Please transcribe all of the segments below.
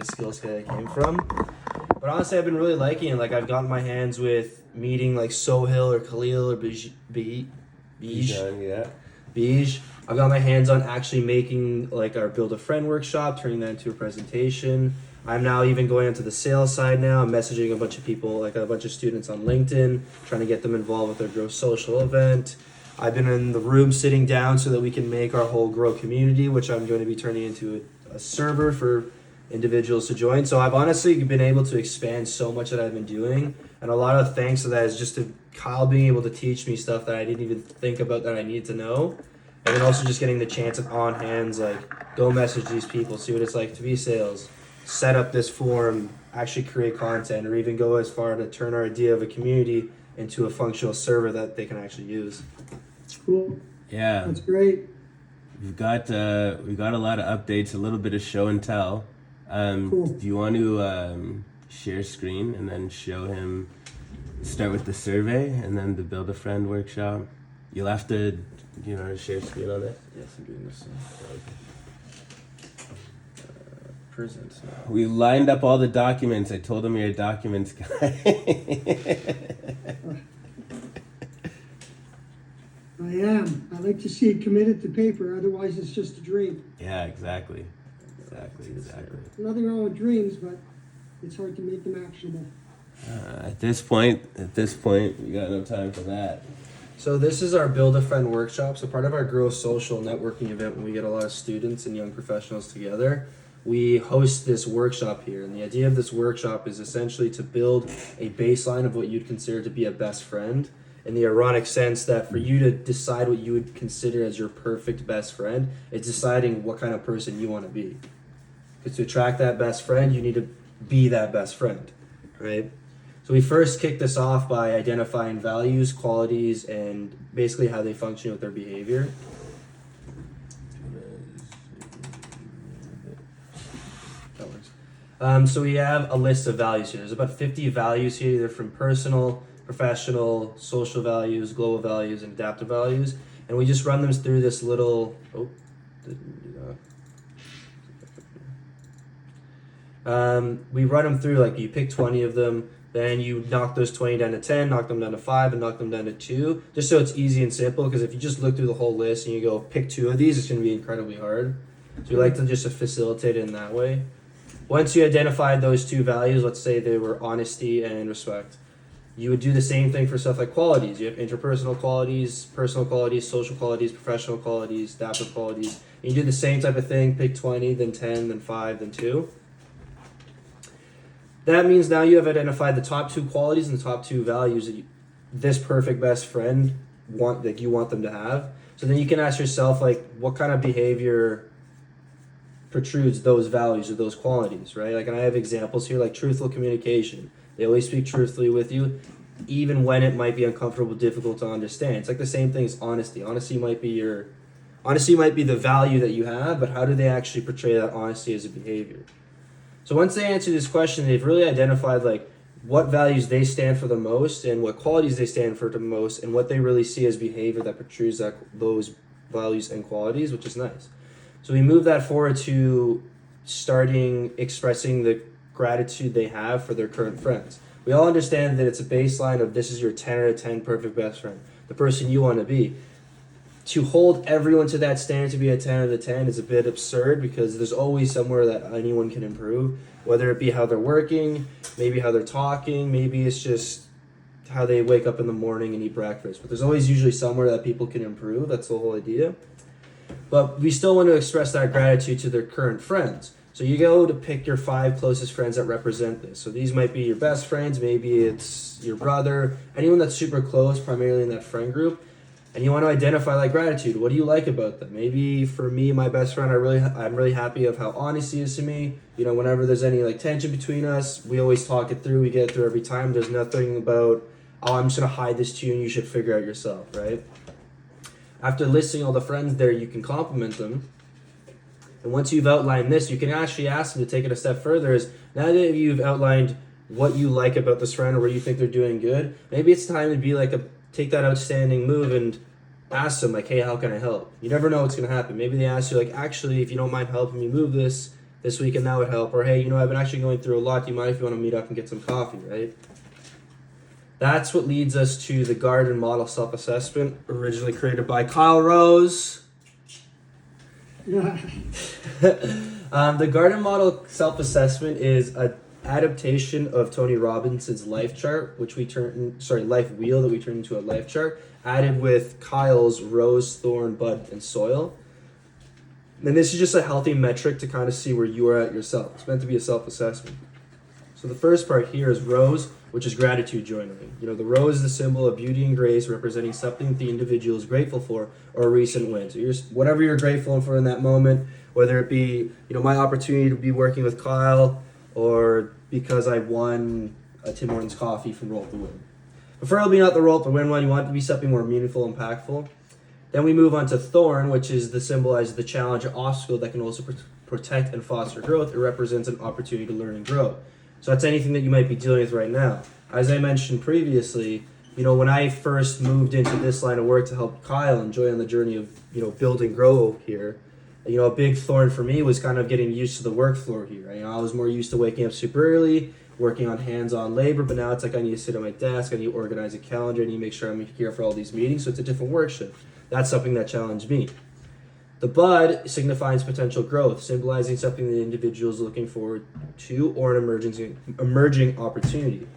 the skill set I came from. But honestly, I've been really liking it. Like, I've gotten my hands with meeting like Sohail or Khalil or Bij. Yeah. I've got my hands on actually making like our Build a Friend workshop, turning that into a presentation. I'm now even going into the sales side now. I'm messaging a bunch of people, like a bunch of students on LinkedIn, trying to get them involved with their Grow Social event. I've been in the room sitting down so that we can make our whole Grow community, which I'm going to be turning into a server for individuals to join. So I've honestly been able to expand so much that I've been doing. And a lot of thanks to that is just to Kyle being able to teach me stuff that I didn't even think about that I needed to know. And then also just getting the chance of on hands, like go message these people, see what it's like to be sales, set up this forum, actually create content, or even go as far to turn our idea of a community into a functional server that they can actually use. Cool. Yeah. That's great. We've got a lot of updates, a little bit of show and tell. Cool. Do you want to share screen and then show him, start with the survey and then the Build a Friend workshop? You'll have to, share screen on it. Yes, I'm doing this. Present. We lined up all the documents. I told him you're a documents guy. I am. I like to see it committed to paper, otherwise it's just a dream. Yeah, exactly. Nothing wrong with dreams, but it's hard to make them actionable. At this point, we got no time for that. So this is our Build a Friend workshop. So part of our Grow Social networking event, when we get a lot of students and young professionals together, we host this workshop here. And the idea of this workshop is essentially to build a baseline of what you'd consider to be a best friend, in the ironic sense that for you to decide what you would consider as your perfect best friend, it's deciding what kind of person you want to be. Because to attract that best friend, you need to be that best friend, right? So we first kick this off by identifying values, qualities, and basically how they function with their behavior. That works. So we have a list of values here. There's about 50 values here, either from personal, professional, social values, global values, and adaptive values. And we just run them through this little, didn't do that. We run them through, like you pick 20 of them, then you knock those 20 down to 10, knock them down to 5, and knock them down to 2, just so it's easy and simple, because if you just look through the whole list and you go pick 2 of these, it's going to be incredibly hard. So we like to just facilitate it in that way. Once you identified those 2 values, let's say they were honesty and respect, you would do the same thing for stuff like qualities. You have interpersonal qualities, personal qualities, social qualities, professional qualities, adaptive qualities. And you do the same type of thing, pick 20, then 10, then 5, then 2. That means now you have identified the top 2 qualities and the top 2 values that this perfect best friend you want them to have. So then you can ask yourself, like, what kind of behavior protrudes those values or those qualities, right? Like, and I have examples here, like truthful communication. They always speak truthfully with you, even when it might be uncomfortable, difficult to understand. It's like the same thing as honesty. Honesty might be the value that you have, but how do they actually portray that honesty as a behavior? So once they answer this question, they've really identified like what values they stand for the most and what qualities they stand for the most and what they really see as behavior that protrudes those values and qualities, which is nice. So we move that forward to starting expressing the gratitude they have for their current friends. We all understand that it's a baseline of this is your 10 out of 10 perfect best friend, the person you want to be. To hold everyone to that standard to be a 10 out of 10 is a bit absurd because there's always somewhere that anyone can improve, whether it be how they're working, maybe how they're talking, maybe it's just how they wake up in the morning and eat breakfast. But there's always usually somewhere that people can improve. That's the whole idea. But we still want to express that gratitude to their current friends. So you go to pick your 5 closest friends that represent this. So these might be your best friends, maybe it's your brother, anyone that's super close, primarily in that friend group. And you want to identify that gratitude. What do you like about them? Maybe for me, my best friend, I'm really happy of how honest he is to me. You know, whenever there's any like tension between us, we always talk it through. We get it through every time. There's nothing about, oh, I'm just going to hide this to you and you should figure out yourself, right? After listing all the friends there, you can compliment them. And once you've outlined this, you can actually ask them to take it a step further. Is now that you've outlined what you like about this friend or where you think they're doing good, maybe it's time to be like take that outstanding move and ask them like, hey, how can I help? You never know what's going to happen. Maybe they ask you like, actually, if you don't mind helping me move this, this weekend that would help. Or, hey, you know, I've been actually going through a lot. Do you mind if you want to meet up and get some coffee, right? That's what leads us to the garden model self-assessment, originally created by Kyle Rose. The garden model self-assessment is an adaptation of Tony Robbins's life chart, which we life wheel that we turned into a life chart, added with Kyle's rose, thorn, bud, and soil. And this is just a healthy metric to kind of see where you are at yourself. It's meant to be a self-assessment. So the first part here is rose, which is gratitude journaling. You know, the rose is the symbol of beauty and grace, representing something the individual is grateful for or a recent win. So whatever you're grateful for in that moment, whether it be, you know, my opportunity to be working with Kyle, or because I won a Tim Hortons coffee from Roll Up the Win. Preferably not the Roll Up the Win one. You want it to be something more meaningful and impactful. Then we move on to thorn, which is the symbolizes the challenge or obstacle that can also protect and foster growth. It represents an opportunity to learn and grow. So that's anything that you might be dealing with right now. As I mentioned previously, you know, when I first moved into this line of work to help Kyle enjoy on the journey of, you know, build and grow here, you know, a big thorn for me was kind of getting used to the work floor here. You know, I was more used to waking up super early, working on hands-on labor, but now it's like I need to sit at my desk, I need to organize a calendar, I need to make sure I'm here for all these meetings, so it's a different work shift. That's something that challenged me. The bud signifies potential growth, symbolizing something the individual is looking forward to or an emerging opportunity.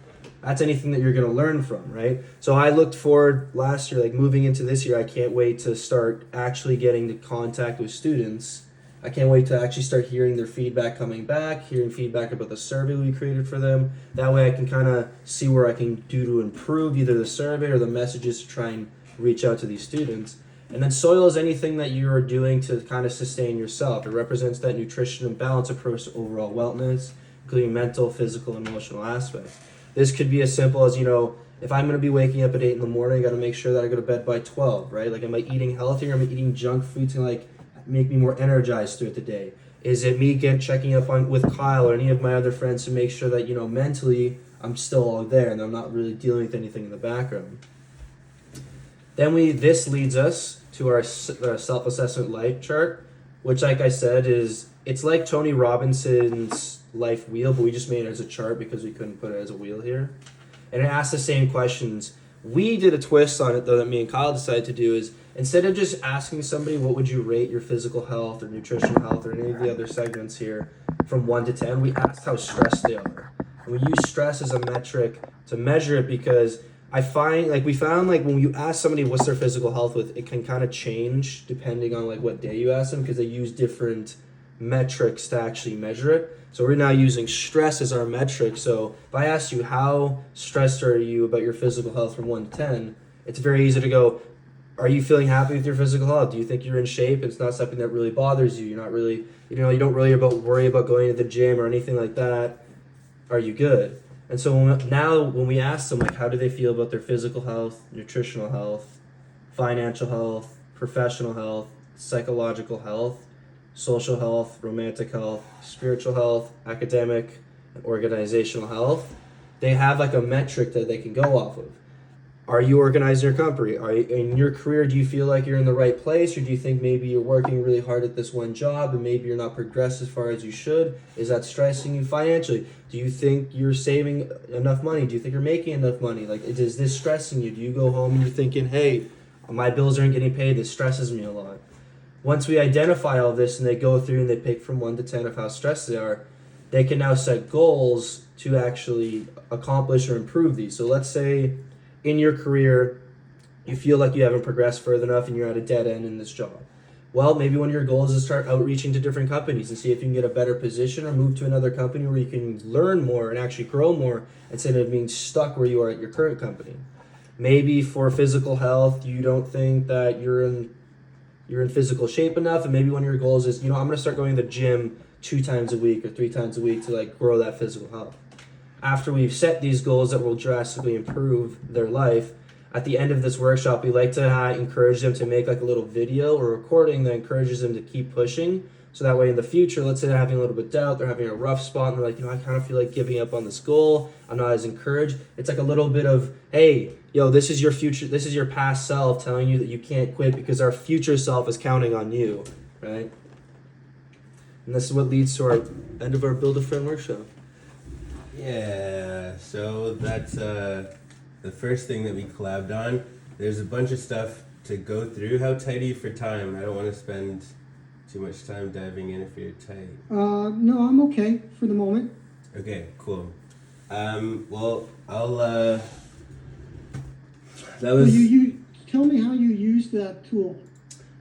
That's anything that you're going to learn from, right? So I looked forward last year, like moving into this year, I can't wait to start actually getting to contact with students. I can't wait to actually start hearing their feedback coming back, hearing feedback about the survey we created for them. That way I can kind of see where I can do to improve either the survey or the messages to try and reach out to these students. And then soil is anything that you are doing to kind of sustain yourself. It represents that nutrition and balance approach to overall wellness, including mental, physical, and emotional aspects. This could be as simple as, you know, if I'm going to be waking up at 8 in the morning, I got to make sure that I go to bed by 12, right? Like, am I eating healthy, or am I eating junk food to, like, make me more energized throughout the day? Is it me checking up on with Kyle or any of my other friends to make sure that, you know, mentally I'm still all there and I'm not really dealing with anything in the background? Then this leads us to our self-assessment life chart, which, like I said, it's like Tony Robinson's life wheel, but we just made it as a chart because we couldn't put it as a wheel here. And it asks the same questions. We did a twist on it, though, that me and Kyle decided to do, is instead of just asking somebody what would you rate your physical health or nutritional health or any of the other segments here from 1 to 10, we asked how stressed they are. And we use stress as a metric to measure it because we found when you ask somebody what's their physical health with, it can kind of change depending on like what day you ask them because they use different metrics to actually measure it. So we're now using stress as our metric. So if I asked you how stressed are you about your physical health from 1 to 10, it's very easy to go, are you feeling happy with your physical health? Do you think you're in shape? It's not something that really bothers you. You're not really, you don't really worry about going to the gym or anything like that. Are you good? And so when we ask them, like, how do they feel about their physical health, nutritional health, financial health, professional health, psychological health, social health, romantic health, spiritual health, academic, and organizational health, they have like a metric that they can go off of. Are you organizing your company? In your career, do you feel like you're in the right place, or do you think maybe you're working really hard at this one job and maybe you're not progressed as far as you should? Is that stressing you financially? Do you think you're saving enough money? Do you think you're making enough money? Like, is this stressing you? Do you go home and you're thinking, hey, my bills aren't getting paid, this stresses me a lot? Once we identify all this and they go through and they pick from 1 to 10 of how stressed they are, they can now set goals to actually accomplish or improve these. So let's say in your career, you feel like you haven't progressed further enough and you're at a dead end in this job. Well, maybe one of your goals is to start outreaching to different companies and see if you can get a better position or move to another company where you can learn more and actually grow more instead of being stuck where you are at your current company. Maybe for physical health, you don't think that you're in physical shape enough, and maybe one of your goals is, I'm going to start going to the gym 2 times a week or 3 times a week to like grow that physical health. After we've set these goals that will drastically improve their life, at the end of this workshop, we like to encourage them to make like a little video or recording that encourages them to keep pushing. So that way in the future, let's say they're having a little bit of doubt, they're having a rough spot, and they're like, I kind of feel like giving up on this goal. I'm not as encouraged. It's like a little bit of, hey, this is your future, this is your past self telling you that you can't quit because our future self is counting on you, right? And this is what leads to our end of our Build a Friend workshop. Yeah, so that's the first thing that we collabed on. There's a bunch of stuff to go through. How tight are you for time? I don't want to spend too much time diving in if you're tight. No, I'm okay for the moment. Okay, cool. Well, I'll, that So was... you tell me how you use that tool.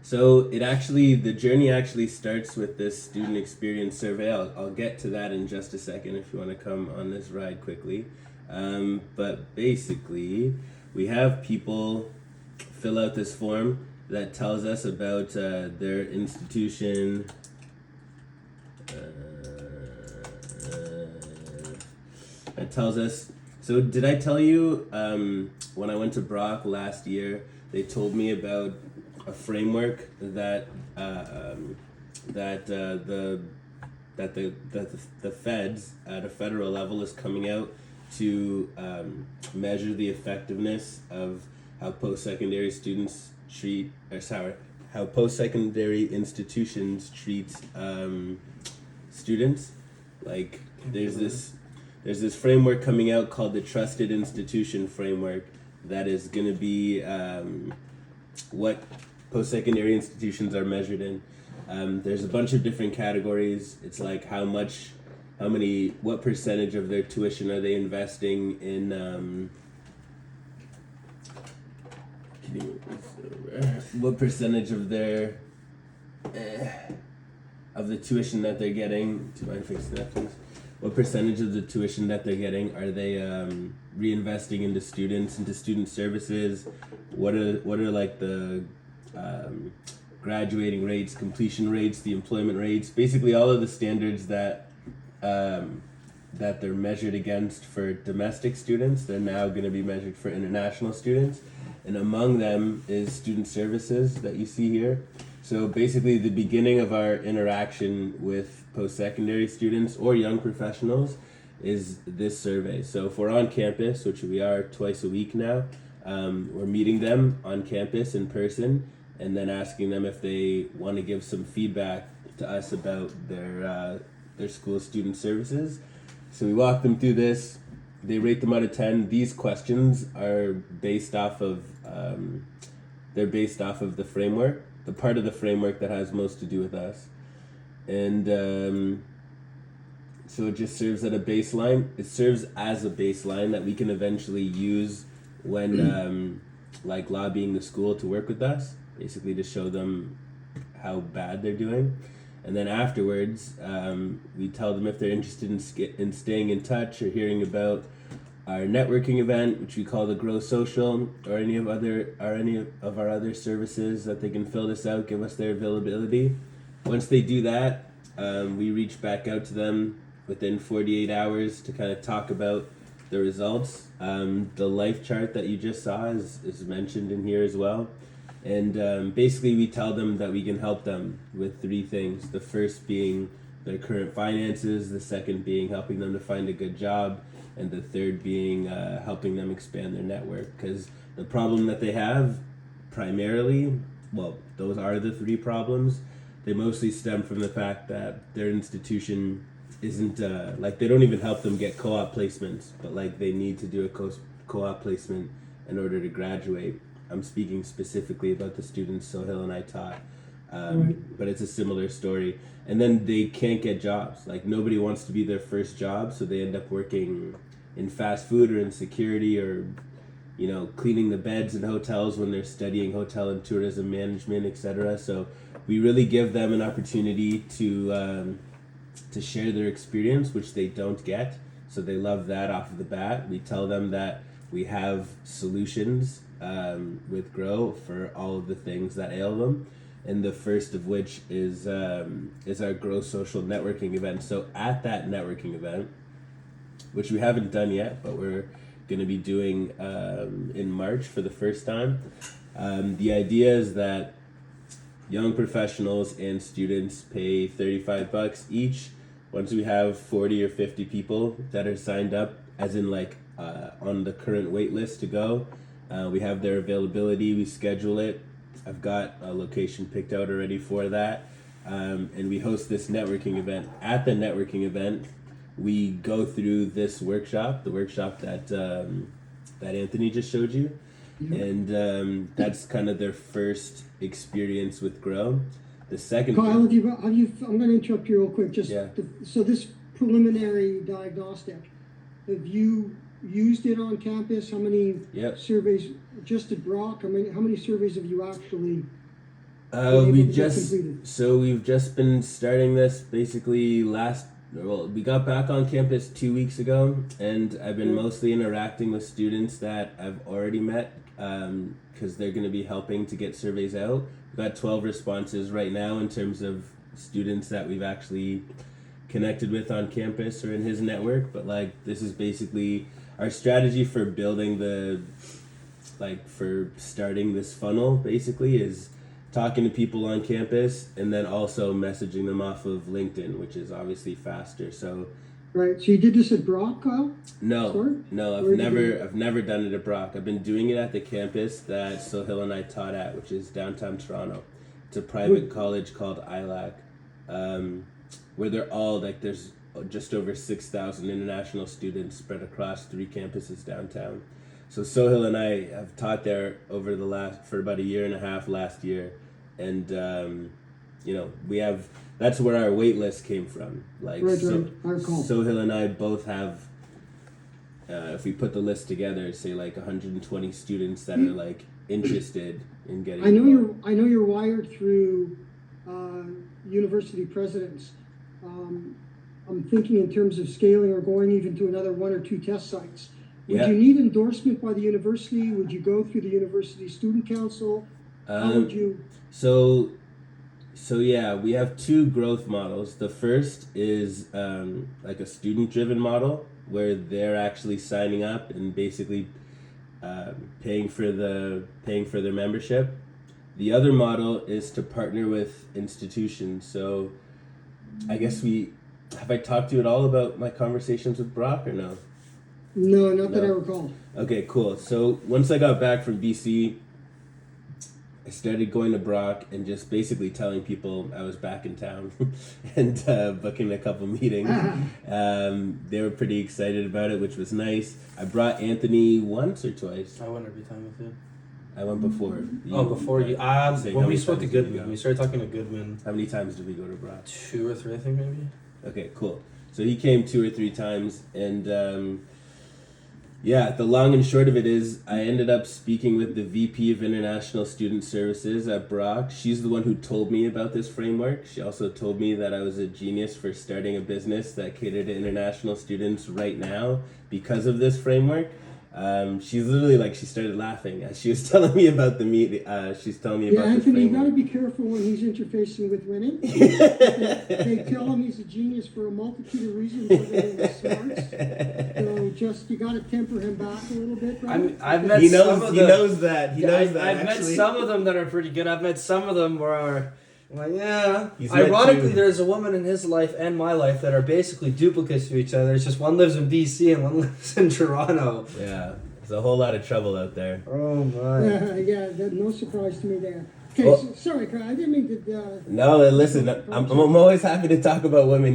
So the journey actually starts with this student experience survey. I'll get to that in just a second if you want to come on this ride quickly. But basically, we have people fill out this form that tells us about their institution. It tells us. So did I tell you when I went to Brock last year, they told me about a framework that the feds at a federal level is coming out to measure the effectiveness of how post-secondary students treat, how post-secondary institutions treat students. Like there's this framework coming out called the Trusted Institution Framework that is going to be what post-secondary institutions are measured in. There's a bunch of different categories. It's like what percentage of their tuition are they investing in, what percentage of their, of the tuition that they're getting, do you mind fixing that please? What percentage of the tuition that they're getting are they reinvesting into students, into student services? What are like the graduating rates, completion rates, the employment rates, basically all of the standards that that they're measured against for domestic students, they're now going to be measured for international students. And among them is student services that you see here. So basically the beginning of our interaction with post-secondary students or young professionals is this survey. So if we're on campus, which we are twice a week now, we're meeting them on campus in person and then asking them if they want to give some feedback to us about their school student services. So we walk them through this. They rate them out of 10. These questions are based off of the framework, the part of the framework that has most to do with us. And so it just serves as a baseline. It serves as a baseline that we can eventually use when like lobbying the school to work with us, basically to show them how bad they're doing. And then afterwards, we tell them if they're interested in staying in touch or hearing about our networking event, which we call the Grow Social, or any of our other services, that they can fill this out, give us their availability. Once they do that, we reach back out to them within 48 hours to kind of talk about the results. The life chart that you just saw is mentioned in here as well. And basically we tell them that we can help them with 3 things. The first being their current finances, the second being helping them to find a good job, and the third being helping them expand their network. Because the problem that they have primarily, well, those are the 3 problems. They mostly stem from the fact that their institution isn't, like they don't even help them get co-op placements, but like they need to do a co-op placement in order to graduate. I'm speaking specifically about the students Sohail and I taught, but it's a similar story. And then they can't get jobs. Like nobody wants to be their first job, so they end up working in fast food or in security or, you know, cleaning the beds in hotels when they're studying hotel and tourism management, etc. So we really give them an opportunity to share their experience, which they don't get. So they love that off of the bat. We tell them that we have solutions with Grow for all of the things that ail them, and the first of which is our Grow Social networking event. So at that networking event, which we haven't done yet, but we're going to be doing in March for the first time, the idea is that young professionals and students pay $35 each. Once we have 40 or 50 people that are signed up, as in like on the current wait list to go, we have their availability, we schedule it. I've got a location picked out already for that. and we host this networking event. At the networking event, we go through this workshop, the workshop that that Anthony just showed you, and that's kind of their first experience with Grow. The second Kyle, have you, I'm going to interrupt you real quick. Just Yeah. So this preliminary diagnostic, have you used it on campus? How many Yep. surveys just at Brock? How many surveys have you actually? We've just been starting this basically we got back on campus 2 weeks ago, and I've been mostly interacting with students that I've already met because they're going to be helping to get surveys out. We've got 12 responses right now in terms of students that we've actually connected with on campus or in his network, but like this is basically our strategy for building for starting this funnel basically is talking to people on campus and then also messaging them off of LinkedIn, which is obviously faster. So Right. So you did this at Brock, Kyle? no, Sorry? I've never done it at Brock. I've been doing it at the campus that Sohail and I taught at, which is downtown Toronto. It's a private college called ILAC, where they're all there's just over 6,000 international students spread across 3 campuses downtown. So Sohail and I have taught there for about a year and a half last year, and that's where our wait list came from. Right. I recall. Sohail and I both have, if we put the list together, say 120 students that are interested in getting. I know you're wired through university presidents. I'm thinking in terms of scaling or going even to another 1 or 2 test sites. Would you need endorsement by the university? Would you go through the university student council? How would you? So yeah, we have 2 growth models. The first is a student-driven model where they're actually signing up and basically paying for their membership. The other model is to partner with institutions. So I guess have I talked to you at all about my conversations with Brock or no? No, not that I recall. Okay, cool. So once I got back from BC, I started going to Brock and just basically telling people I was back in town and booking a couple meetings. They were pretty excited about it, which was nice. I brought Anthony once or twice. I went every time with you. I went before. Before you. When we spoke to Goodman, we started talking to Goodman. How many times did we go to Brock? 2 or 3, I think, maybe. Okay, cool. So he came 2 or 3 times, and the long and short of it is I ended up speaking with the VP of International Student Services at Brock. She's the one who told me about this framework. She also told me that I was a genius for starting a business that catered to international students right now because of this framework. She's literally she started laughing as she was telling me about the meet. She's telling me about Anthony, you got to framework. be careful when he's interfacing with women. They tell him he's a genius for a multitude of reasons other than his smarts. So you got to temper him back a little bit, right? I've met He some of them. He knows that. I've met some of them that are pretty good. I've met some of them where are yeah. He's met Ironically, 2. there's a woman in his life and my life that are basically duplicates to each other. It's just one lives in BC and one lives in Toronto. Yeah, there's a whole lot of trouble out there. Oh my. No surprise to me there. Okay, Well, sorry, Kyle, I didn't mean to. No, listen, I'm always happy to talk about women,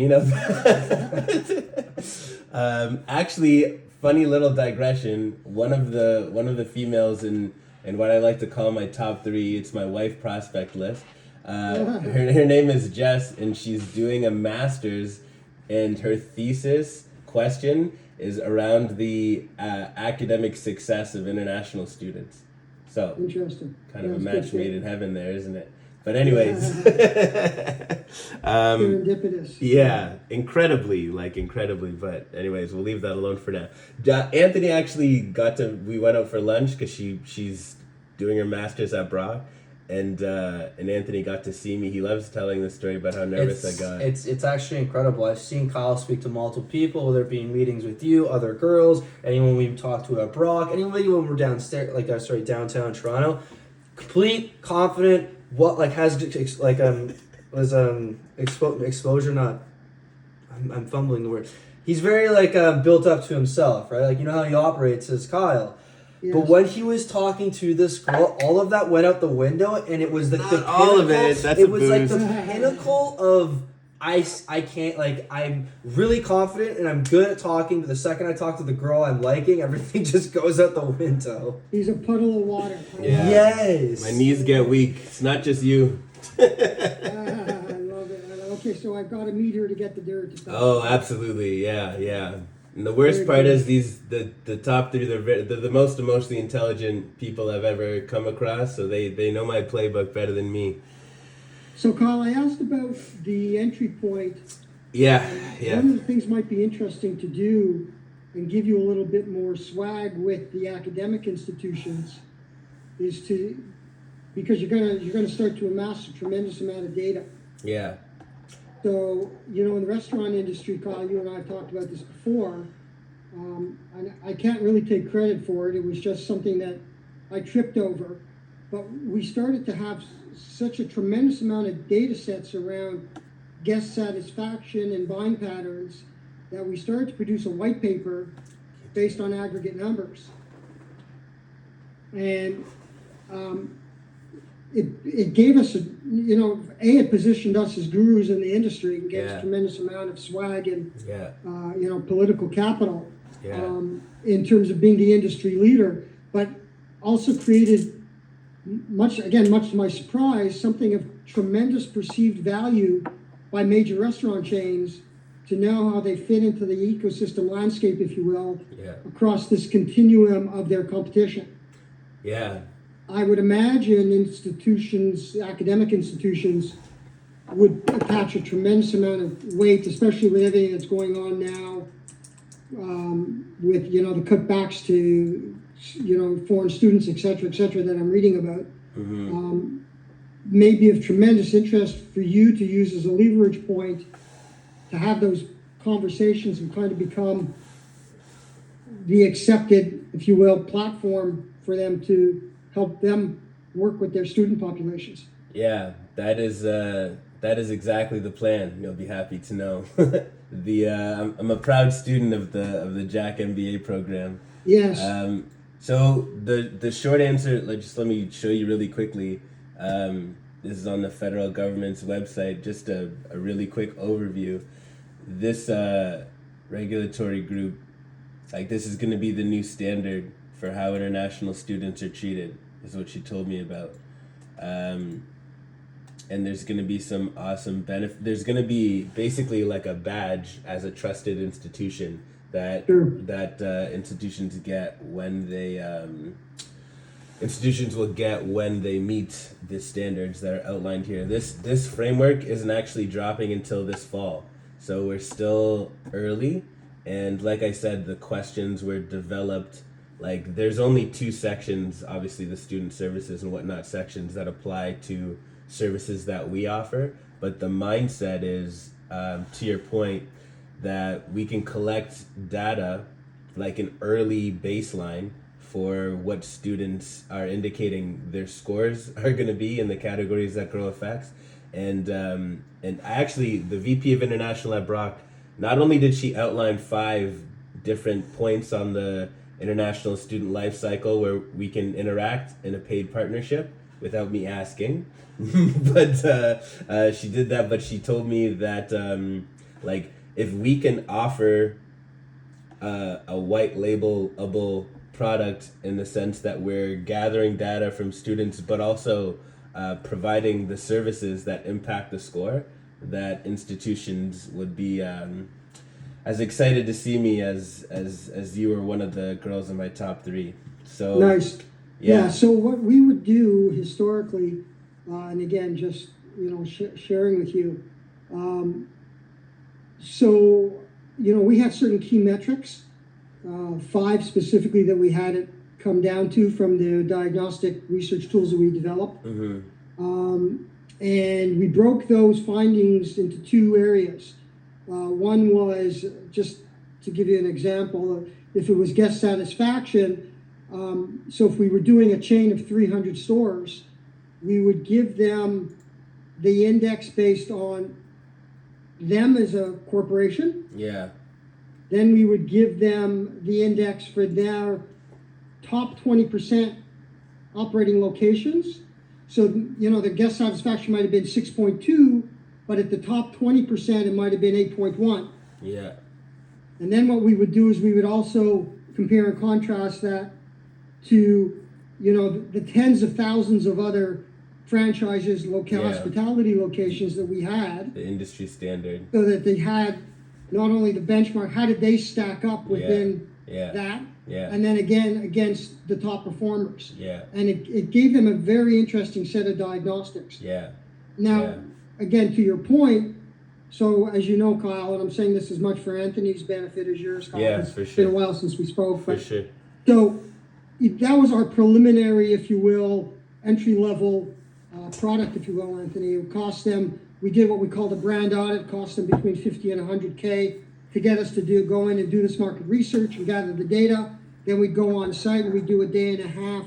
Actually, funny little digression. One of the females in what I like to call my top 3, it's my wife prospect list. Her name is Jess, and she's doing a master's, and her thesis question is around the academic success of international students. So Interesting. kind of a match made in heaven there, isn't it? But anyways, Serendipitous. yeah, incredibly. But anyways, we'll leave that alone for now. Anthony actually we went out for lunch because she's doing her master's at Brock, and Anthony got to see me. He loves telling the story about how nervous I got. It's actually incredible. I've seen Kyle speak to multiple people, whether it be in meetings with you, other girls, anyone we've talked to at Brock, anybody when we're downtown Toronto. Complete, confident, exposure, not I'm fumbling the word. He's very built up to himself, right? You know how he operates as Kyle. Yes. But when he was talking to this girl, all of that went out the window, and it was the Not all of it, that's it a was like the boost. pinnacle of I can't, like, I'm really confident and I'm good at talking, but the second I talk to the girl I'm liking, everything just goes out the window. He's a puddle of water. Yeah. Yes. My knees get weak. It's not just you. I love it. Okay, so I've got to meet her to get the dirt. Oh, absolutely. Yeah, yeah. And the worst part is the top three, they're the most emotionally intelligent people I've ever come across, so they know my playbook better than me. So, Carl, I asked about the entry point. Yeah, yeah. One of the things might be interesting to do and give you a little bit more swag with the academic institutions is to, because you're gonna start to amass a tremendous amount of data. Yeah. So, in the restaurant industry, Kyle, you and I have talked about this before, and I can't really take credit for it. It was just something that I tripped over. But we started to have such a tremendous amount of data sets around guest satisfaction and buying patterns that we started to produce a white paper based on aggregate numbers. And it gave us, it positioned us as gurus in the industry and gave us a tremendous amount of swag and, political capital in terms of being the industry leader, but also created much to my surprise, something of tremendous perceived value by major restaurant chains to know how they fit into the ecosystem landscape, if you will, across this continuum of their competition. Yeah. I would imagine academic institutions would attach a tremendous amount of weight, especially with everything that's going on now, with, the cutbacks to, foreign students, et cetera, that I'm reading about. Mm-hmm. May be of tremendous interest for you to use as a leverage point to have those conversations and kind of become the accepted, if you will, platform for them to help them work with their student populations. Yeah, that is exactly the plan. You'll be happy to know. I'm a proud student of the Jack MBA program. Yes. So the short answer, let me show you really quickly. This is on the federal government's website. Just a really quick overview. This regulatory group, this is going to be the new standard for how international students are treated, is what she told me about. And there's going to be some awesome benefit. There's going to be basically like a badge as a trusted institution that institutions get when they institutions will get when they meet the standards that are outlined here. This framework isn't actually dropping until this fall, so we're still early. And like I said, the questions were developed. There's only 2 sections, obviously the student services and whatnot sections that apply to services that we offer. But the mindset is, to your point, that we can collect data like an early baseline for what students are indicating their scores are going to be in the categories that grow effects. And actually, the VP of International at Brock, not only did she outline 5 different points on the international student life cycle where we can interact in a paid partnership without me asking, but she did that. But she told me that if we can offer a white labelable product in the sense that we're gathering data from students, but also providing the services that impact the score, that institutions would be as excited to see me as you were one of the girls in my top 3. So nice. Yeah. So what we would do historically, and again, just sharing with you. So we had certain key metrics, 5 specifically that we had it come down to from the diagnostic research tools that we developed. Mm-hmm. And we broke those findings into 2 areas. One was, just to give you an example, if it was guest satisfaction, so if we were doing a chain of 300 stores, we would give them the index based on them as a corporation. Yeah. Then we would give them the index for their top 20% operating locations. So, the guest satisfaction might have been 6.2, but at the top 20%, it might have been 8.1. Yeah. And then what we would do is we would also compare and contrast that to, the tens of thousands of other franchises, hospitality locations that we had, The industry standard. so that they had not only the benchmark, how did they stack up within that, and then again against the top performers. Yeah. And it gave them a very interesting set of diagnostics. Yeah. Now, again, to your point, so as you know, Kyle, and I'm saying this as much for Anthony's benefit as yours, Kyle. Yeah, it's for been a sure. while since we spoke. For sure. So that was our preliminary, if you will, entry level product, if you will, Anthony. It cost them, we did what we called a brand audit, cost them between 50 and 100K to get us to go in and do this market research and gather the data. Then we'd go on site and we'd do a day and a half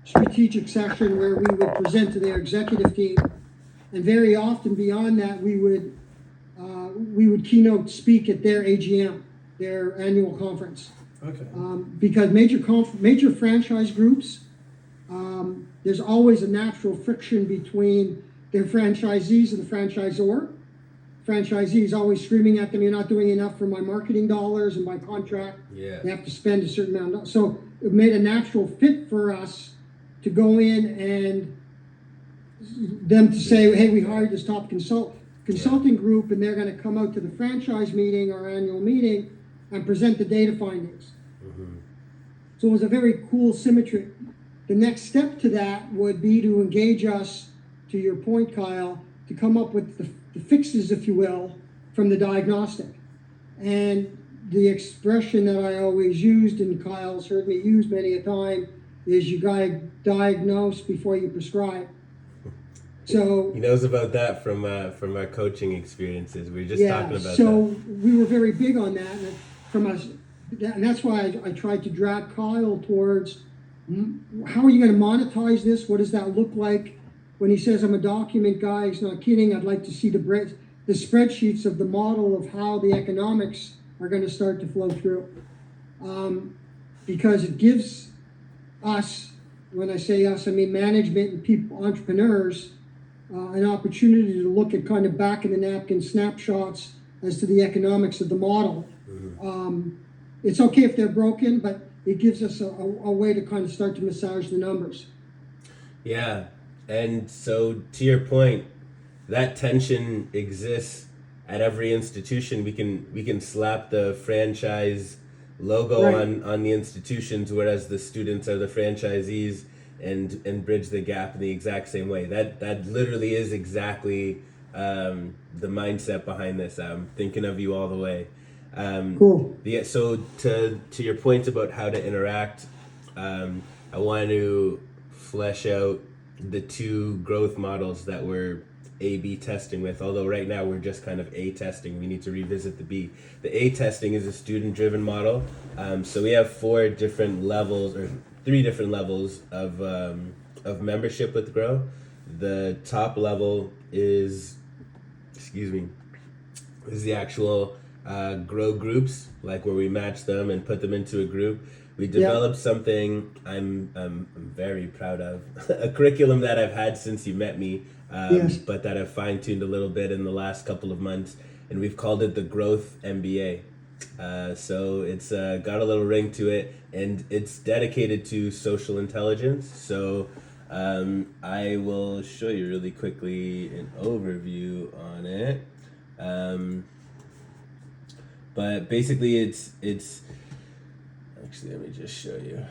strategic session where we would present to their executive team. And very often beyond that, we would keynote speak at their AGM, their annual conference. Okay. Because major franchise groups, there's always a natural friction between their franchisees and the franchisor. Franchisees always screaming at them, "You're not doing enough for my marketing dollars, and by contract, Yeah. they have to spend a certain amount." So it made a natural fit for us to go in and them to say, "Hey, we hired this top consulting group, and they're going to come out to the franchise meeting, our annual meeting, and present the data findings." So it was a very cool symmetry. The next step to that would be to engage us, to your point, Kyle, to come up with the fixes, if you will, from the diagnostic. And the expression that I always used, and Kyle's heard me use many a time, is you gotta diagnose before you prescribe. So He knows about that from our coaching experiences. We were just talking about so we were very big on that, and that's why I tried to drag Kyle towards how are you going to monetize this? What does that look like? When he says I'm a document guy, he's not kidding. I'd like to see the spreadsheets of the model of how the economics are going to start to flow through, because it gives us, when I say us, I mean management and people, entrepreneurs, an opportunity to look at kind of back in the napkin snapshots as to the economics of the model. It's okay if they're broken, but it gives us a way to kind of start to massage the numbers. Yeah. And so to your point, that tension exists at every institution. We can slap the franchise logo on the institutions, whereas the students are the franchisees, and bridge the gap in the exact same way. That literally is exactly the mindset behind this. I'm thinking of you all the way. Cool. Yeah. So to your point about how to interact, I want to flesh out the two growth models that we're A/B testing with. Although right now we're just kind of A testing. We need to revisit the B. The A testing is a student-driven model. So we have 4 different levels, or 3 different levels of membership with Grow. The top level is the actual Grow groups, like where we match them and put them into a group. We developed something I'm very proud of, a curriculum that I've had since you met me, but that I've fine-tuned a little bit in the last couple of months, and we've called it the Growth MBA. So it's got a little ring to it, and it's dedicated to social intelligence. So I will show you really quickly an overview on it. But basically it's actually, let me just show you.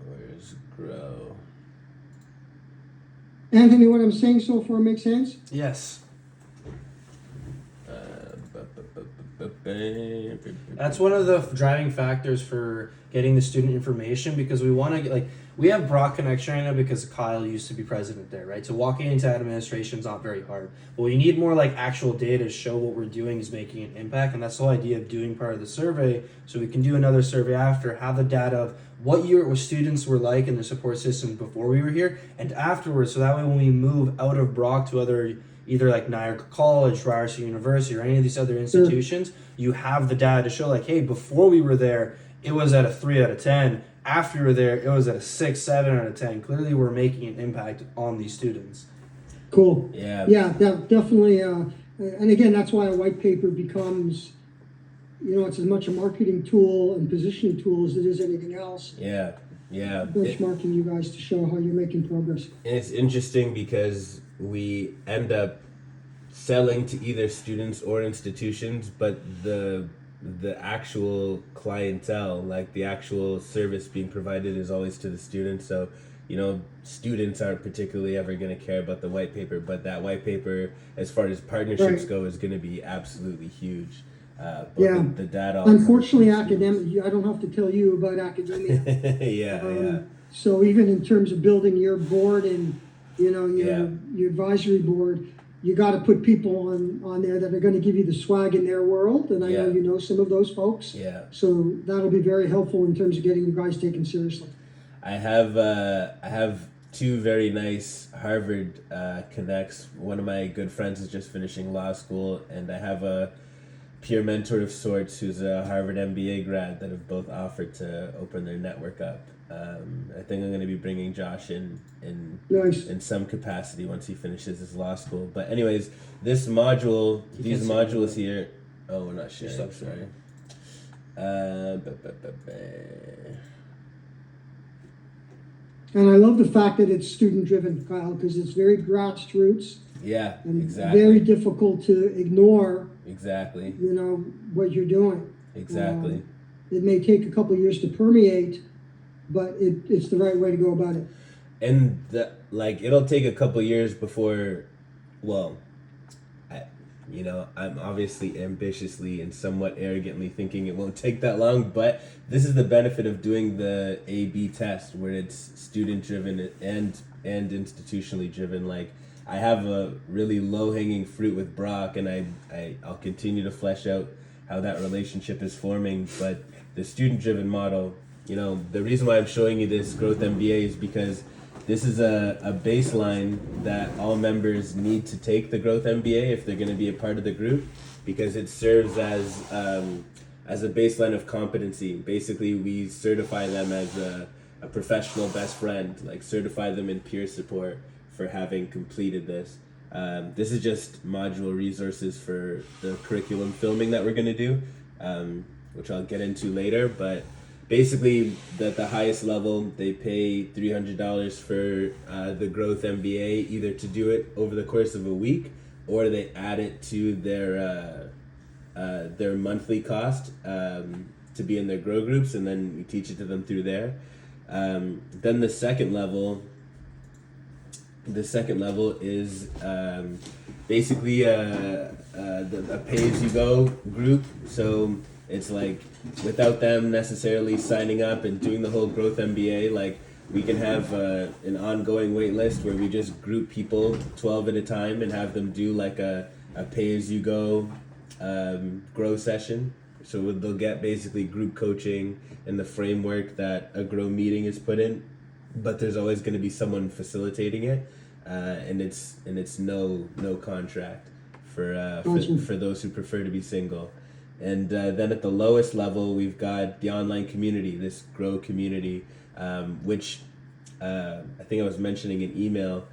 Where's Grow? Anthony, what I'm saying so far makes sense? Yes. That's one of the driving factors for getting the student information, because we want to get, we have Brock Connection right now because Kyle used to be president there, right? So walking into administration is not very hard. But we need more actual data to show what we're doing is making an impact, and that's the whole idea of doing part of the survey, so we can do another survey after, have the data of what students were like in the support system before we were here and afterwards, so that way when we move out of Brock to other either like Niagara College, Ryerson University, or any of these other institutions, you have the data to show like, hey, before we were there, it was at a 3 out of 10. After we were there, it was at a 6, 7 out of 10. Clearly, we're making an impact on these students. Cool. Yeah. Yeah, definitely. And again, that's why a white paper becomes, it's as much a marketing tool and positioning tool as it is anything else. Yeah. Benchmarking you guys to show how you're making progress. And it's interesting because we end up selling to either students or institutions, but the actual clientele, like the actual service being provided, is always to the students. So, students aren't particularly ever going to care about the white paper, but that white paper, as far as partnerships go, is going to be absolutely huge. But the data. Unfortunately, academic. I don't have to tell you about academia. Yeah. So even in terms of building your board and your advisory board, you got to put people on there that are going to give you the swag in their world. And I know you know some of those folks. Yeah. So that'll be very helpful in terms of getting you guys taken seriously. I have two very nice Harvard connects. One of my good friends is just finishing law school, and I have a peer mentor of sorts who's a Harvard MBA grad that have both offered to open their network up. I think I'm going to be bringing Josh in some capacity once he finishes his law school. But anyways, these modules here. Oh, we're not sharing. Sorry. And I love the fact that it's student-driven, Kyle, because it's very grassroots. Yeah, and exactly. Very difficult to ignore. Exactly. What you're doing. Exactly. It may take a couple of years to permeate, but it's the right way to go about it. And it'll take a couple of years before, I'm obviously ambitiously and somewhat arrogantly thinking it won't take that long, but this is the benefit of doing the A/B test, where it's student-driven and institutionally driven. Like, I have a really low-hanging fruit with Brock, and I'll continue to flesh out how that relationship is forming. But the student-driven model, the reason why I'm showing you this Growth MBA is because this is a baseline that all members need to take the Growth MBA if they're going to be a part of the group, because it serves as a baseline of competency. Basically, we certify them as a professional best friend, like certify them in peer support for having completed this. This is just module resources for the curriculum filming that we're going to do, which I'll get into later. But basically, at the highest level, they pay $300 for the Growth MBA, either to do it over the course of a week, or they add it to their monthly cost to be in their grow groups, and then we teach it to them through there. Then the second level is basically a pay-as-you-go group. So it's like, without them necessarily signing up and doing the whole Growth MBA, like, we can have an ongoing wait list where we just group people 12 at a time and have them do like a pay-as-you-go grow session. So they'll get basically group coaching and the framework that a grow meeting is put in, but there's always going to be someone facilitating it, and it's no contract for those who prefer to be single. And then at the lowest level, we've got the online community, this grow community, which I think I was mentioning in email.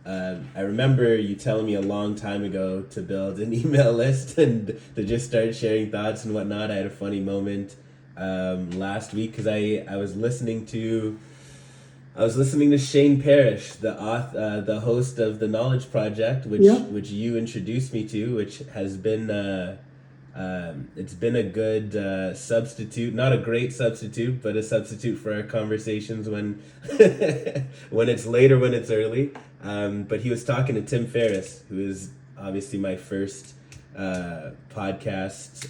I remember you telling me a long time ago to build an email list and to just start sharing thoughts and whatnot. I had a funny moment last week because I was listening to Shane Parrish, the host of the Knowledge Project, which you introduced me to, which has been it's been a good substitute, not a great substitute, but a substitute for our conversations when when it's later, when it's early. But he was talking to Tim Ferriss, who is obviously my first podcast.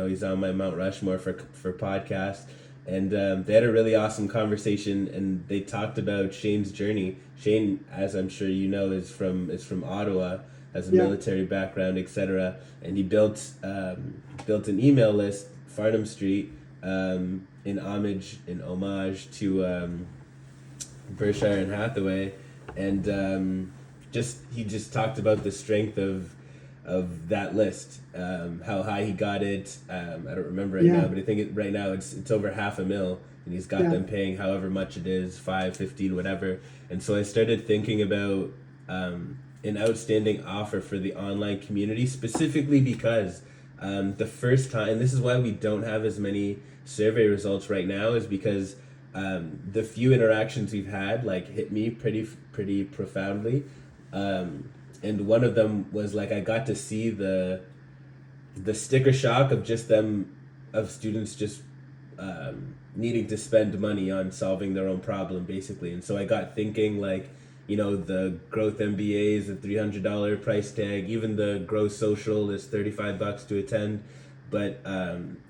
He's on my Mount Rushmore for podcasts. And they had a really awesome conversation, and they talked about Shane's journey. Shane, as I'm sure you know, is from Ottawa, has a military background, etc. And he built an email list, Farnham Street, in homage to Berkshire and Hathaway, and he just talked about the strength of that list, how high he got it. I don't remember right now, but I think right now it's over $500,000, and he's got them paying however much it is, 5, 15, whatever. And so I started thinking about an outstanding offer for the online community, specifically because the first time, this is why we don't have as many survey results right now, is because the few interactions we've had like hit me pretty profoundly. And one of them was like I got to see the sticker shock of just them, of students just needing to spend money on solving their own problem, basically. And so I got thinking, like, you know, the growth MBA is a $300 price tag. Even the Grow Social is $35 to attend. But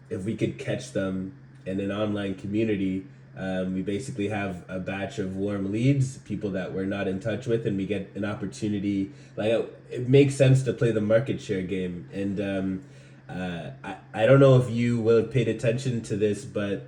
if we could catch them in an online community, we basically have a batch of warm leads, people that we're not in touch with, and we get an opportunity. Like, it makes sense to play the market share game. And I don't know if you will have paid attention to this, but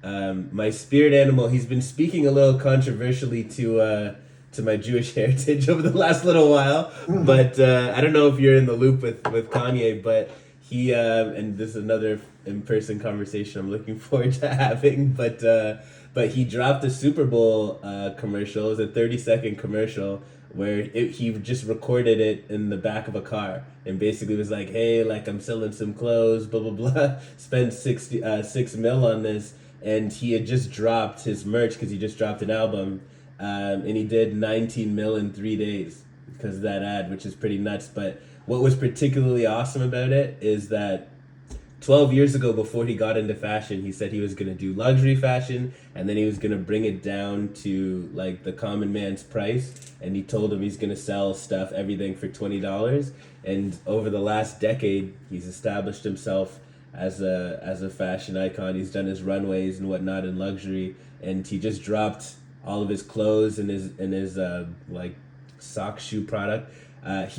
my spirit animal, he's been speaking a little controversially to my Jewish heritage over the last little while. But I don't know if you're in the loop with Kanye, but he, and this is another in-person conversation I'm looking forward to having, but he dropped a Super Bowl commercial. It was a 30-second commercial where he just recorded it in the back of a car and basically was like, hey, like, I'm selling some clothes, blah, blah, blah, spent $6 million on this. And he had just dropped his merch because he just dropped an album, and he did 19 million in 3 days because of that ad, which is pretty nuts. But what was particularly awesome about it is that 12 years ago, before he got into fashion, he said he was going to do luxury fashion, and then he was going to bring it down to like the common man's price. And he told him he's going to sell stuff, everything for $20. And over the last decade, he's established himself as a fashion icon. He's done his runways and whatnot in luxury, and he just dropped all of his clothes and his like sock shoe product.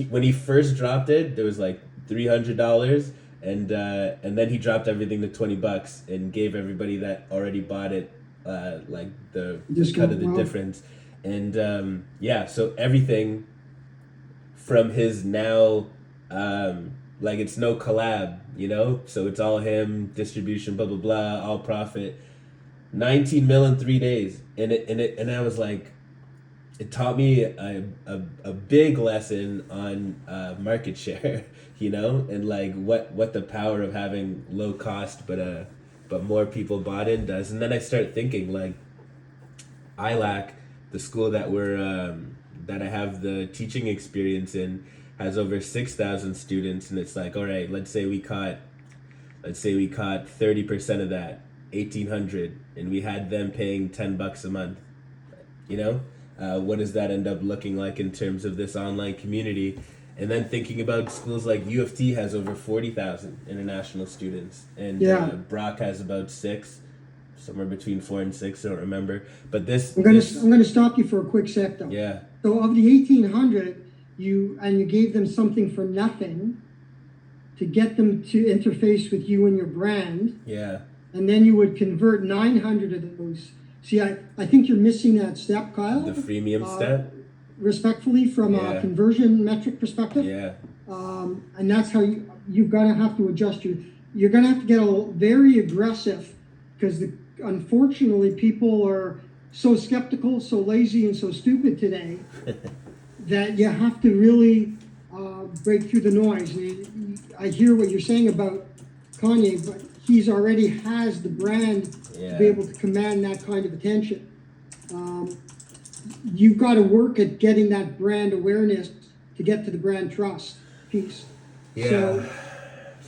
When he first dropped it, there was like $300. And then he dropped everything to $20 and gave everybody that already bought it like the cut of the difference. And yeah, so everything from his now, like, it's no collab, you know, so it's all him, distribution, blah blah blah, all profit. 19 million in 3 days, and I was like, it taught me a big lesson on market share, you know, and like what the power of having low cost but more people bought in does. And then I start thinking, like, ILAC, the school that that I have the teaching experience in, has over 6,000 students, and it's like, all right, let's say we caught 30% of that, 1,800, and we had them paying $10 a month, you know. What does that end up looking like in terms of this online community? And then thinking about schools like U of T has over 40,000 international students, and Brock has about 6, somewhere between 4 and 6. I don't remember. But I'm gonna stop you for a quick sec though. Yeah. So of the 1,800, you gave them something for nothing to get them to interface with you and your brand. Yeah. And then you would convert 900 of those. See, I think you're missing that step, Kyle. The freemium step? Respectfully, from a conversion metric perspective. Yeah. And that's how you're going to have to adjust you're going to have to get very aggressive, because unfortunately people are so skeptical, so lazy, and so stupid today that you have to really break through the noise. And I hear what you're saying about Kanye, but he's already has the brand to be able to command that kind of attention. You've got to work at getting that brand awareness to get to the brand trust piece. Yeah. So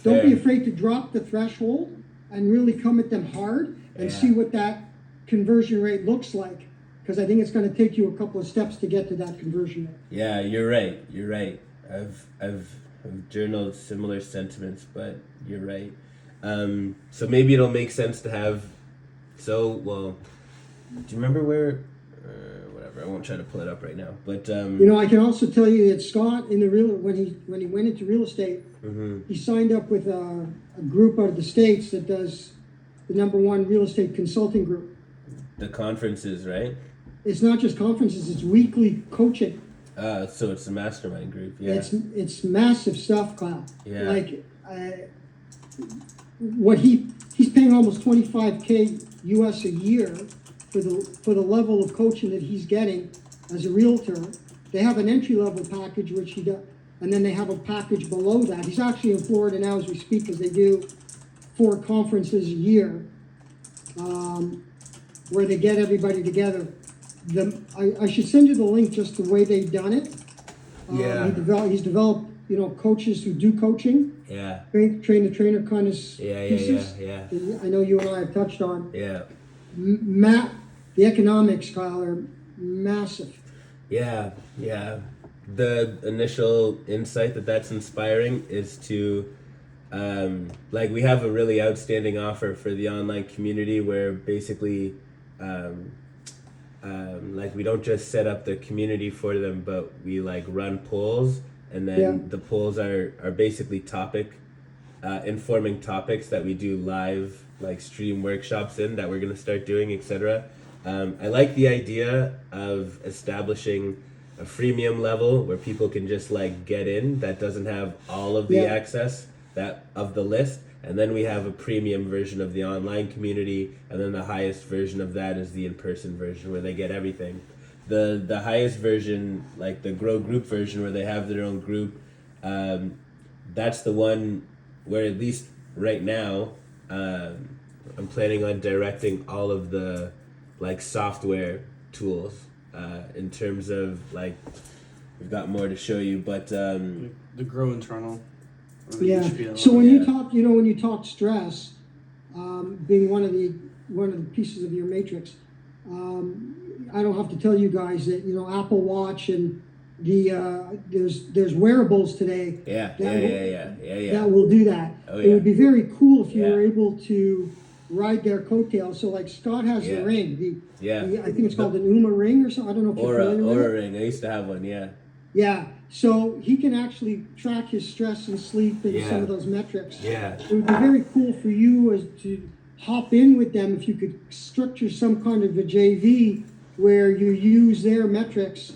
don't be afraid to drop the threshold and really come at them hard and see what that conversion rate looks like, because I think it's going to take you a couple of steps to get to that conversion rate. Yeah, you're right. I've journaled similar sentiments, but you're right. So maybe it'll make sense to have. Do you remember where? Whatever. I won't try to pull it up right now. But I can also tell you that Scott, when he went into real estate, he signed up with a group out of the States that does the #1 real estate consulting group. The conferences, right? It's not just conferences; it's weekly coaching. So it's a mastermind group. Yeah. It's massive stuff, Kyle. Yeah. Like what he's paying almost 25K US a year for the level of coaching that he's getting as a realtor. They have an entry level package which he does, and then they have a package below that. He's actually in Florida now as we speak because they do 4 conferences a year where they get everybody together. I should send you the link just the way they've done it. Yeah. He's developed, coaches who do coaching. Yeah. Train the trainer kind of pieces. Yeah. I know you and I have touched on. Yeah. The economics, Kyle, are massive. Yeah. The initial insight that's inspiring is to, we have a really outstanding offer for the online community where basically, we don't just set up the community for them, but we run polls, and then the polls are basically informing topics that we do live stream workshops in that we're gonna start doing, etc. I like the idea of establishing a freemium level where people can just get in that doesn't have all of the access of the list. And then we have a premium version of the online community, and then the highest version of that is the in-person version where they get everything. The highest version, the Grow Group version where they have their own group, that's the one where at least right now, I'm planning on directing all of the software tools in terms of we've got more to show you, but The Grow internal. Yeah. So when you talk stress, being one of the pieces of your matrix, I don't have to tell you guys that Apple Watch and there's wearables today. That will do that. Oh, It would be very cool if you Yeah. were able to ride their coattails. So Scott has the ring. I think it's called an Uma ring or something. I don't know if you're familiar with it. Aura ring. I used to have one. Yeah. Yeah, so he can actually track his stress and sleep and some of those metrics. Yeah. It would be very cool for you to hop in with them if you could structure some kind of a JV where you use their metrics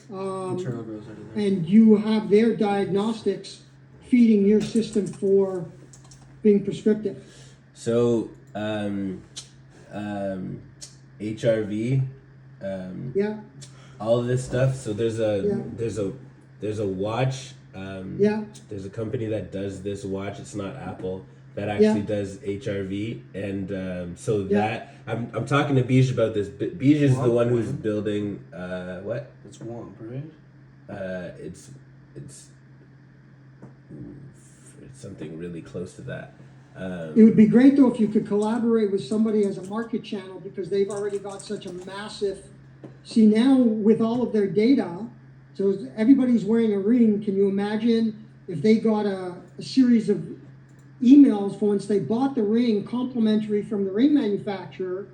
Internal growth, everything. and you have their diagnostics feeding your system for being prescriptive. So, HRV, all of this stuff. So there's a watch. There's a company that does this watch. It's not Apple. That actually does HRV, and that I'm talking to Bij about this. Bij is the one who's building what? It's one, right? It's something really close to that. It would be great though if you could collaborate with somebody as a market channel because they've already got such a massive. See now with all of their data, so everybody's wearing a ring. Can you imagine if they got a series of emails for once they bought the ring, complimentary from the ring manufacturer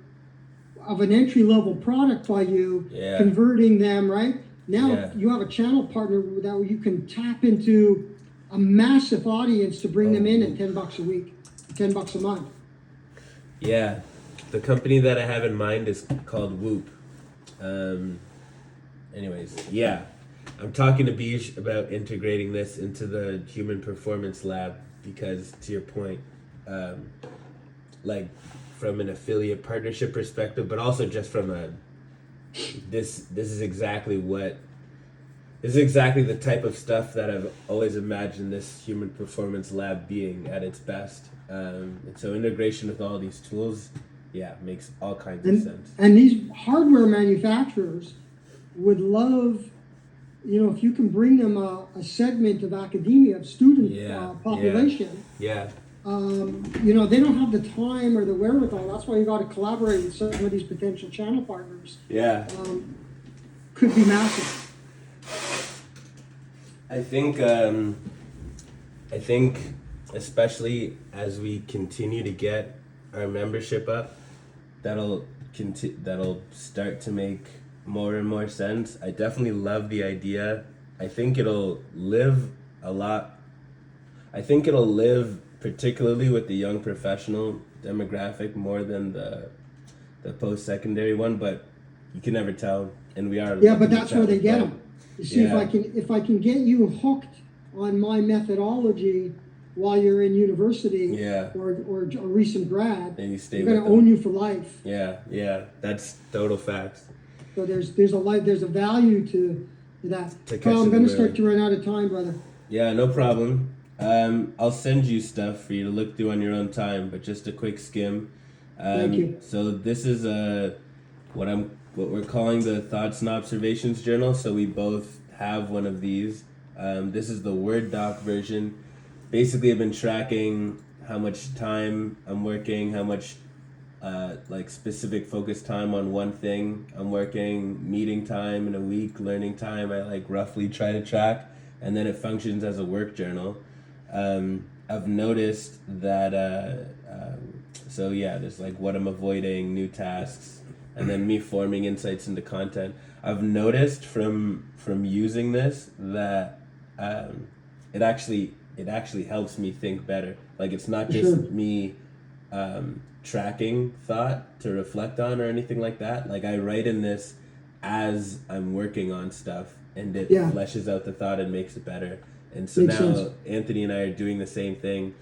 of an entry level product by you, converting them right now. You have a channel partner that you can tap into a massive audience to bring them in at $10 a week, $10 a month. Yeah, the company that I have in mind is called Whoop. I'm talking to Bij about integrating this into the Human Performance Lab because, to your point, from an affiliate partnership perspective, but also just from this is exactly the type of stuff that I've always imagined this Human Performance Lab being at its best. And so integration with all these tools, makes all kinds of sense. And these hardware manufacturers would love, if you can bring them a segment of academia, of student population. They don't have the time or the wherewithal. That's why you got to collaborate with some of these potential channel partners. Could be massive. I think especially as we continue to get our membership up, that'll start to make more and more sense. I definitely love the idea. I think it'll live particularly with the young professional demographic more than the post-secondary one, but you can never tell. And we are. Yeah, but that's where they get them. to see Yeah. if I can get you hooked on my methodology while you're in university Yeah. or a recent grad. And you stay I'm with going to them. own you for life. Yeah, that's total facts. So there's a value to that. To catch Carl, I'm them going to start early. to run out of time, brother. Yeah, no problem. I'll send you stuff for you to look through on your own time, but just a quick skim. Thank you. So this is what we're calling the Thoughts and Observations Journal. So we both have one of these. This is the Word doc version. Basically, I've been tracking how much time I'm working, how much like specific focus time on one thing I'm working, meeting time in a week, learning time. I like roughly try to track, and then it functions as a work journal. I've noticed that so yeah, there's like what I'm avoiding, new tasks, and then me forming insights into content. I've noticed from using this that it actually helps me think better. Like it's not just Sure. me tracking thought to reflect on or anything like that. Like I write in this as I'm working on stuff, and it Yeah. fleshes out the thought and makes it better. And so Makes now sense. Anthony and I are doing the same thing.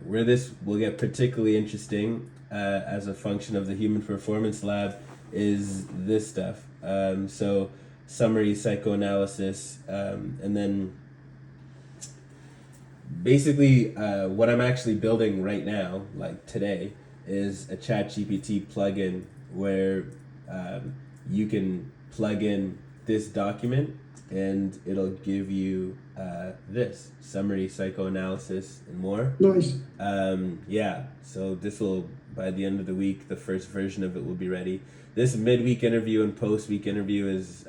Where this will get particularly interesting as a function of the Human Performance Lab is this stuff. So summary psychoanalysis, and then basically what I'm actually building right now, like today, is a ChatGPT plugin where you can plug in this document and it'll give you this summary psychoanalysis and more. Nice. Yeah, so this will, by the end of the week, the first version of it will be ready. This midweek interview and post-week interview is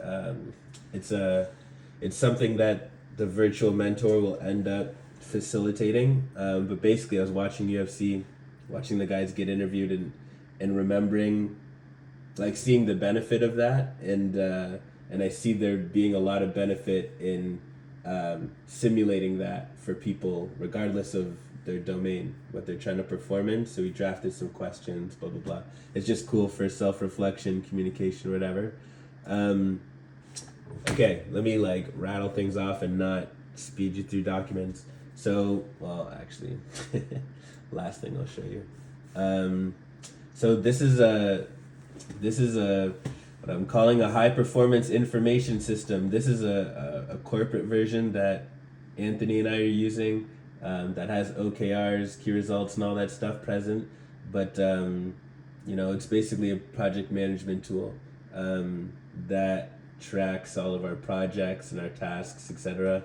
it's something that the virtual mentor will end up facilitating. But basically, I was watching UFC, watching the guys get interviewed, and remembering, like, seeing the benefit of that, and I see there being a lot of benefit in simulating that for people, regardless of their domain, what they're trying to perform in. So we drafted some questions, blah blah blah. It's just cool for self-reflection, communication, whatever. Okay, let me like rattle things off and not speed you through documents. So, well, actually, last thing I'll show you. So this is a what I'm calling a high performance information system. This is a corporate version that Anthony and I are using that has OKRs, key results, and all that stuff present. But it's basically a project management tool that tracks all of our projects and our tasks, etc.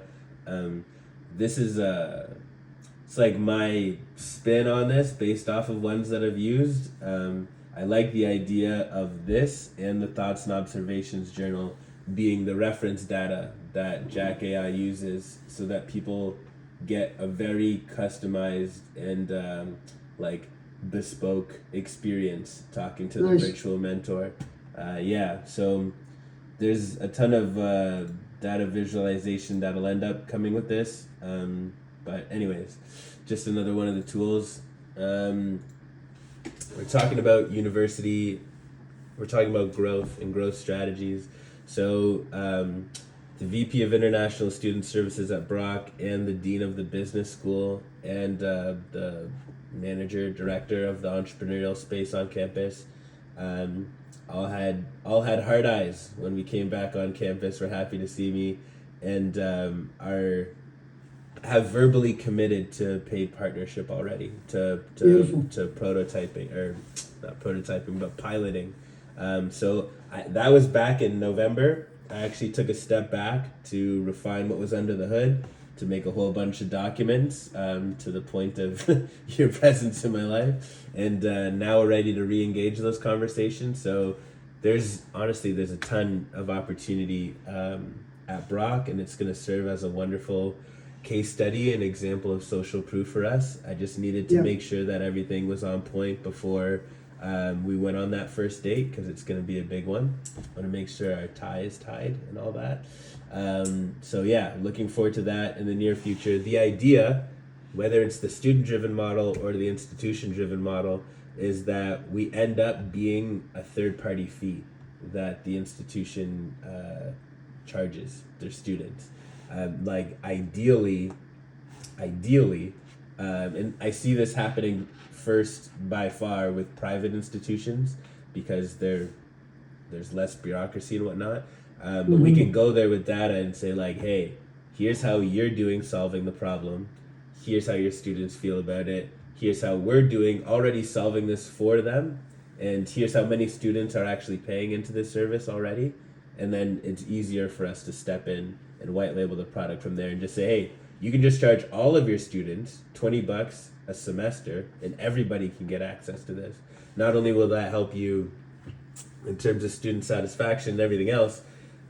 This is it's like my spin on this based off of ones that I've used. I like the idea of this and the Thoughts and Observations Journal being the reference data that Jack AI uses so that people get a very customized and like bespoke experience talking to Nice. the virtual mentor. So there's a ton of data visualization that'll end up coming with this. But anyways, just another one of the tools. We're talking about university. We're talking about growth and growth strategies. So the VP of International Student Services at Brock and the Dean of the Business School and the manager, director of the entrepreneurial space on campus all had hard eyes when we came back on campus. Were happy to see me, and have verbally committed to paid partnership already to Beautiful. prototyping, or not prototyping but piloting. That was back in November. I actually took a step back to refine what was under the hood, to make a whole bunch of documents to the point of your presence in my life, and now we're ready to re-engage those conversations. So there's a ton of opportunity at Brock, and it's going to serve as a wonderful case study and example of social proof for us. I just needed to make sure that everything was on point before we went on that first date, because it's going to be a big one. I want to make sure our tie is tied and all that. Looking forward to that in the near future. The idea, whether it's the student-driven model or the institution-driven model, is that we end up being a third-party fee that the institution charges their students. Like ideally, and I see this happening first by far with private institutions because there's less bureaucracy and whatnot. But we can go there with data and say like, hey, here's how you're doing solving the problem. Here's how your students feel about it. Here's how we're doing already solving this for them. And here's how many students are actually paying into this service already. And then it's easier for us to step in and white label the product from there and just say, hey, you can just charge all of your students $20 a semester and everybody can get access to this. Not only will that help you in terms of student satisfaction and everything else,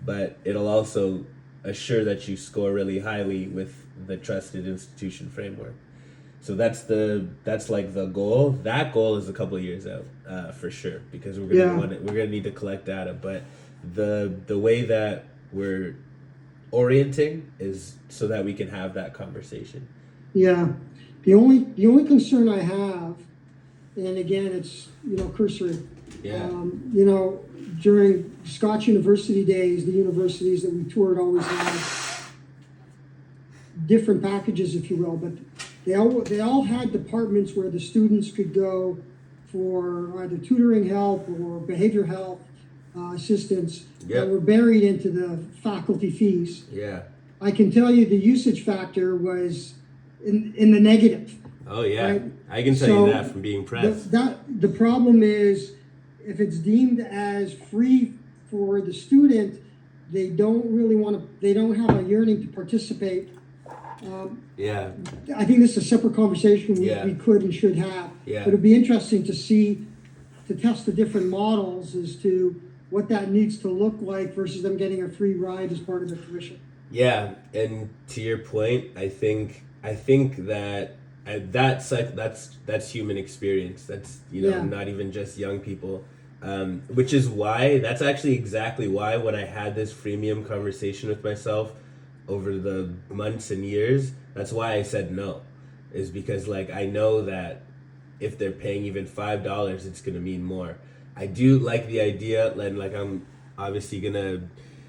but it'll also assure that you score really highly with the trusted institution framework. So that's like the goal. That goal is a couple of years out, for sure, because we're gonna need to collect data. But the way that we're orienting is so that we can have that conversation. Yeah, the only concern I have, and again, it's cursory. Yeah. During Scotch University days, the universities that we toured always had different packages, if you will, but they all had departments where the students could go for either tutoring help or behavior health assistance that were buried into the faculty fees. Yeah. I can tell you the usage factor was in the negative. Oh yeah, right? I can tell you that from being pressed. The problem is if it's deemed as free for the student, they don't have a yearning to participate. I think this is a separate conversation we could and should have. Yeah. But it'd be interesting to test the different models as to what that needs to look like versus them getting a free ride as part of their tuition. Yeah, and to your point, I think that that's human experience. That's not even just young people, which is why that's actually exactly why when I had this freemium conversation with myself over the months and years, that's why I said no, is because like I know that if they're paying even $5, it's gonna mean more. I do like the idea, and like I'm obviously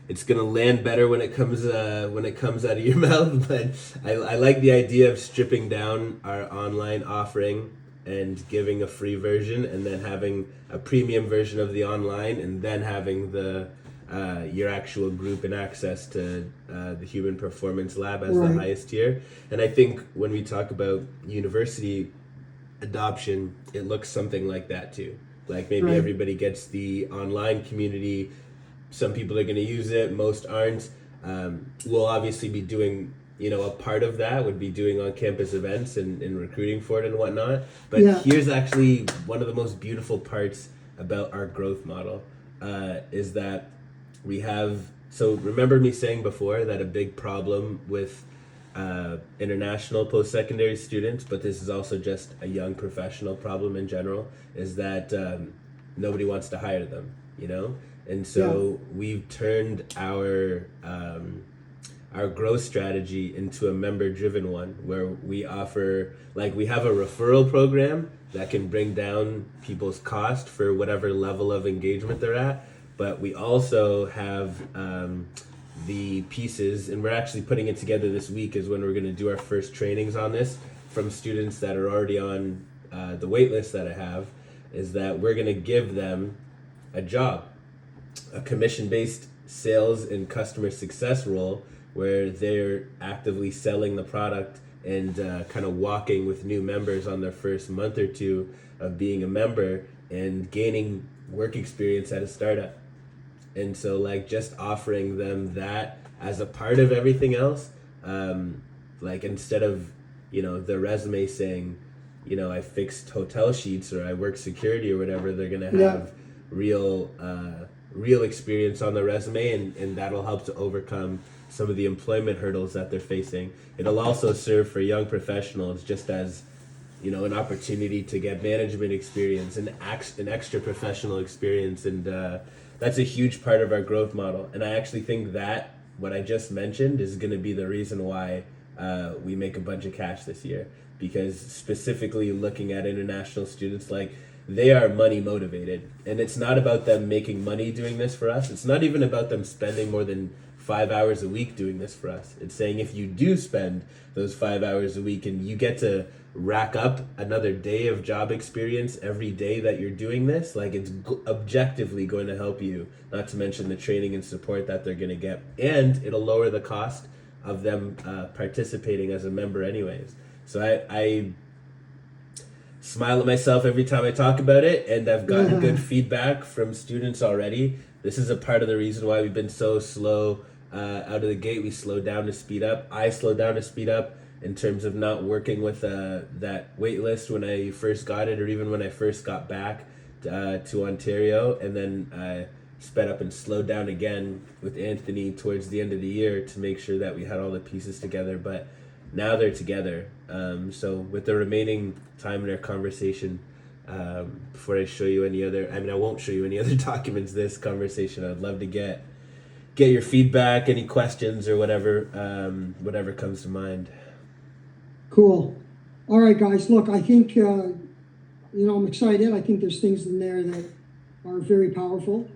it's gonna land better when it comes out of your mouth. But I like the idea of stripping down our online offering and giving a free version, and then having a premium version of the online, and then having the your actual group and access to the Human Performance Lab as the highest tier. And I think when we talk about university adoption, it looks something like that too. Like maybe everybody gets the online community. Some people are going to use it, most aren't. We'll obviously be doing, a part of that would be doing on-campus events and recruiting for it and whatnot. But here's actually one of the most beautiful parts about our growth model, is that we have, so remember me saying before that a big problem with international post-secondary students, but this is also just a young professional problem in general, is that nobody wants to hire them, And so we've turned our growth strategy into a member-driven one, where we offer, like, we have a referral program that can bring down people's cost for whatever level of engagement they're at, but we also have the pieces, and we're actually putting it together this week is when we're going to do our first trainings on this from students that are already on the wait list that I have, is that we're going to give them a job, a commission-based sales and customer success role where they're actively selling the product and kind of walking with new members on their first month or two of being a member and gaining work experience at a startup. And so like just offering them that as a part of everything else, like instead of, the resume saying, I fixed hotel sheets or I work security or whatever, they're going to have real experience on the resume, and that'll help to overcome some of the employment hurdles that they're facing. It'll also serve for young professionals just as, an opportunity to get management experience and an extra professional experience. And that's a huge part of our growth model. And I actually think that what I just mentioned is going to be the reason why we make a bunch of cash this year. Because specifically looking at international students, like, they are money motivated, and it's not about them making money doing this for us. It's not even about them spending more than 5 hours a week doing this for us. It's saying if you do spend those 5 hours a week and you get to rack up another day of job experience every day that you're doing this, like it's objectively going to help you, not to mention the training and support that they're going to get, and it'll lower the cost of them participating as a member anyways. So I smile at myself every time I talk about it, and I've gotten good feedback from students already. This is a part of the reason why we've been so slow out of the gate. We slowed down to speed up. I slowed down to speed up in terms of not working with that wait list when I first got it, or even when I first got back to Ontario, and then I sped up and slowed down again with Anthony towards the end of the year to make sure that we had all the pieces together. But now they're together. So with the remaining time in our conversation, before I show you any other, I won't show you any other documents this conversation. I'd love to get your feedback, any questions or whatever comes to mind. Cool. All right, guys. Look, I think, I'm excited. I think there's things in there that are very powerful.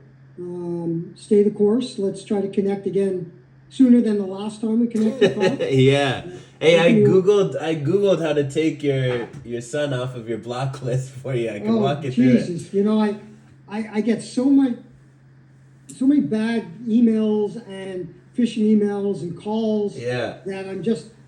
Stay the course. Let's try to connect again sooner than the last time we connected. Yeah. Hey, I googled how to take your son off of your block list for you. I can walk you through it. I get so many bad emails and phishing emails and calls that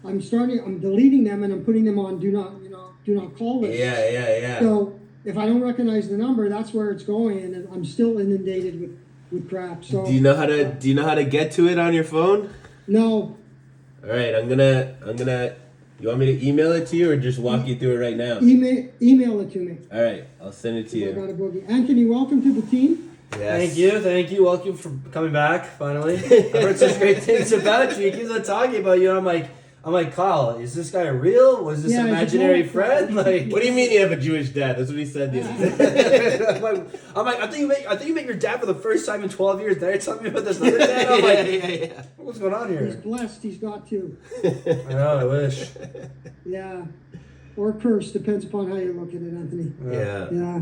I'm deleting them and I'm putting them on do not call list. Yeah. So if I don't recognize the number, that's where it's going, and I'm still inundated with crap. So do you know how to get to it on your phone? No. All right, I'm gonna. You want me to email it to you or just walk you through it right now? Email it to me. All right, I'll send it to you. I got a boogie. Anthony, welcome to the team. Yes. Thank you. Welcome for coming back. Finally, I've heard such great things about you. He keeps on talking about you. I'm like, Kyle, is this guy real? Was this imaginary friend? Like, what do you mean you have a Jewish dad? That's what he said the other day. I'm like, I think you met your dad for the first time in 12 years. Now you're telling me about this other dad. I'm like, what's going on here? He's blessed. He's got two. I know. I wish. Yeah, or cursed, depends upon how you look at it, Anthony. Yeah.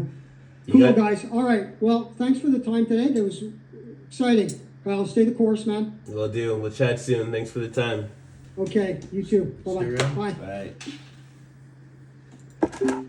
Cool, guys. All right. Well, thanks for the time today. That was exciting. Kyle, stay the course, man. Will do. We'll chat soon. Thanks for the time. Okay, you too. Bye-bye. Bye. Bye.